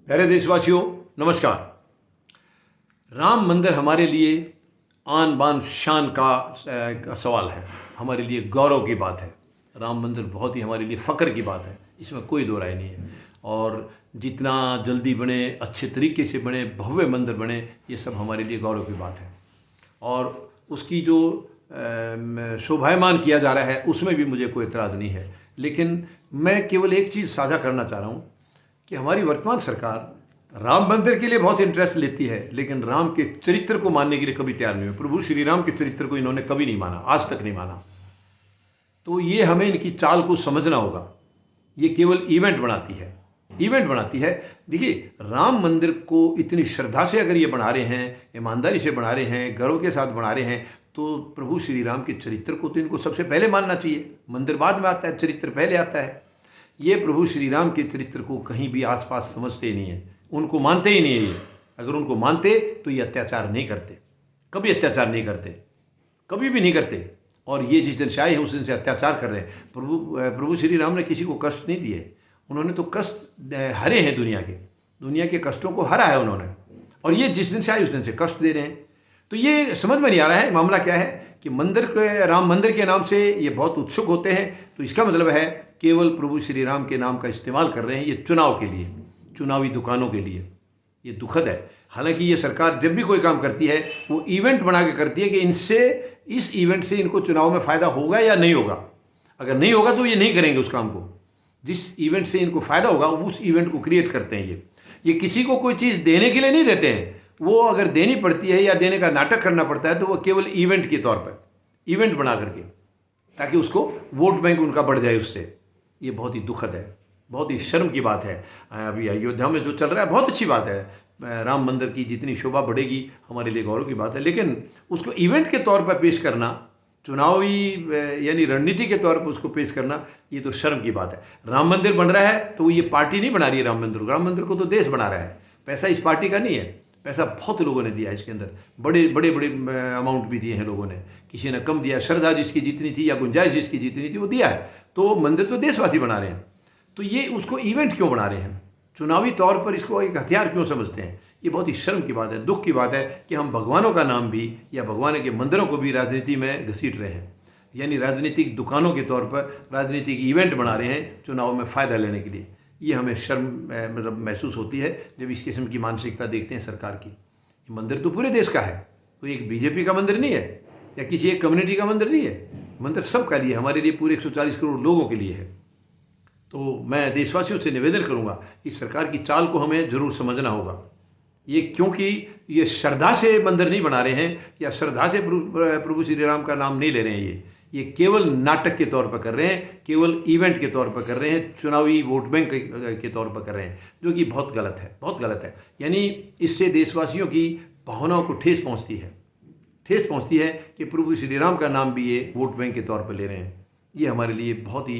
प्यारे देशवासियों, नमस्कार। राम मंदिर हमारे लिए आन बान शान का सवाल है, हमारे लिए गौरव की बात है। राम मंदिर बहुत ही हमारे लिए फ़ख्र की बात है, इसमें कोई दो राय नहीं है। और जितना जल्दी बने, अच्छे तरीके से बने, भव्य मंदिर बने, ये सब हमारे लिए गौरव की बात है। और उसकी जो शोभायमान किया जा रहा है उसमें भी मुझे कोई एतराज़ नहीं है। लेकिन मैं केवल एक चीज़ साझा करना चाह रहा हूँ कि हमारी वर्तमान सरकार राम मंदिर के लिए बहुत इंटरेस्ट लेती है, लेकिन राम के चरित्र को मानने के लिए कभी तैयार नहीं हुई। प्रभु श्री राम के चरित्र को इन्होंने कभी नहीं माना, आज तक नहीं माना। तो ये हमें इनकी चाल को समझना होगा। ये केवल इवेंट बनाती है, इवेंट बनाती है। देखिए, राम मंदिर को इतनी श्रद्धा से अगर ये बना रहे हैं, ईमानदारी से बना रहे हैं, गर्व के साथ बना रहे हैं, तो प्रभु श्री राम के चरित्र को तो इनको सबसे पहले मानना चाहिए। मंदिर बाद में आता है, चरित्र पहले आता है। ये प्रभु श्री राम के चरित्र को कहीं भी आसपास समझते ही नहीं है, उनको मानते ही नहीं है। ये अगर उनको मानते तो ये अत्याचार नहीं करते, कभी अत्याचार नहीं करते, कभी भी नहीं करते। और ये जिस दिन से आए हैं उस दिन से अत्याचार कर रहे हैं। प्रभु श्री राम ने किसी को कष्ट नहीं दिए, उन्होंने तो कष्ट हरे हैं, दुनिया के कष्टों को हरा है उन्होंने। और ये जिस दिन से आए उस दिन से कष्ट दे रहे हैं। तो ये समझ में नहीं आ रहा है मामला क्या है कि राम मंदिर के नाम से ये बहुत उत्सुक होते हैं। तो इसका मतलब है केवल प्रभु श्री राम के नाम का इस्तेमाल कर रहे हैं ये चुनाव के लिए, चुनावी दुकानों के लिए। ये दुखद है। हालांकि ये सरकार जब भी कोई काम करती है वो इवेंट बना के करती है कि इस इवेंट से इनको चुनाव में फ़ायदा होगा या नहीं होगा। अगर नहीं होगा तो ये नहीं करेंगे उस काम को। जिस इवेंट से इनको फ़ायदा होगा उस इवेंट को क्रिएट करते हैं। ये किसी को कोई चीज़ देने के लिए नहीं देते हैं। वो अगर देनी पड़ती है या देने का नाटक करना पड़ता है तो वो केवल इवेंट के तौर पर, इवेंट बना करके, ताकि उसको वोट बैंक उनका बढ़ जाए उससे। ये बहुत ही दुखद है, बहुत ही शर्म की बात है। अभी अयोध्या में जो चल रहा है बहुत अच्छी बात है। राम मंदिर की जितनी शोभा बढ़ेगी हमारे लिए गौरव की बात है। लेकिन उसको इवेंट के तौर पर पेश करना, चुनावी यानी रणनीति के तौर पर उसको पेश करना, ये तो शर्म की बात है। राम मंदिर बन रहा है तो ये पार्टी नहीं बना रही है राम मंदिर को तो देश बना रहा है। पैसा इस पार्टी का नहीं है, पैसा बहुत लोगों ने दिया है इसके अंदर, बड़े अमाउंट भी दिए हैं लोगों ने। किसी ने कम दिया, श्रद्धा जिसकी जितनी थी या गुंजाइश जिसकी जितनी थी वो दिया है। तो मंदिर तो देशवासी बना रहे हैं, तो ये उसको इवेंट क्यों बना रहे हैं? चुनावी तौर पर इसको एक हथियार क्यों समझते हैं? ये बहुत ही शर्म की बात है, दुख की बात है कि हम भगवानों का नाम भी या भगवान के मंदिरों को भी राजनीति में घसीट रहे हैं। यानी राजनीतिक दुकानों के तौर पर राजनीतिक इवेंट बना रहे हैं चुनाव में फ़ायदा लेने के लिए। ये हमें शर्म मतलब महसूस होती है जब इस किस्म की मानसिकता देखते हैं सरकार की। ये मंदिर तो पूरे देश का है, कोई एक बीजेपी का मंदिर नहीं है या किसी एक कम्युनिटी का मंदिर नहीं है। मंदिर सबका लिए, हमारे लिए, पूरे 140 करोड़ लोगों के लिए है। तो मैं देशवासियों से निवेदन करूंगा, इस सरकार की चाल को हमें ज़रूर समझना होगा। ये क्योंकि ये श्रद्धा से मंदिर नहीं बना रहे हैं या श्रद्धा से प्रभु श्री राम का नाम नहीं ले रहे हैं। ये केवल नाटक के तौर पर कर रहे हैं, केवल इवेंट के तौर पर कर रहे हैं, चुनावी वोट बैंक के तौर पर कर रहे हैं, जो कि बहुत गलत है, बहुत गलत है। यानी इससे देशवासियों की भावनाओं को ठेस पहुंचती है कि प्रभु श्री राम का नाम भी ये वोट बैंक के तौर पर ले रहे हैं। ये हमारे लिए बहुत ही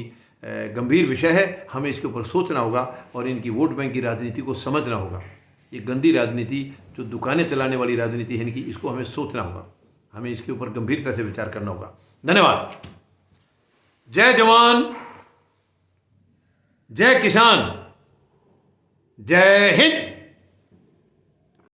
गंभीर विषय है। हमें इसके ऊपर सोचना होगा और इनकी वोट बैंक की राजनीति को समझना होगा। ये गंदी राजनीति, जो दुकानें चलाने वाली राजनीति है इनकी, इसको हमें सोचना होगा। हमें इसके ऊपर गंभीरता से विचार करना होगा। धन्यवाद। जय जवान, जय किसान, जय हिंद।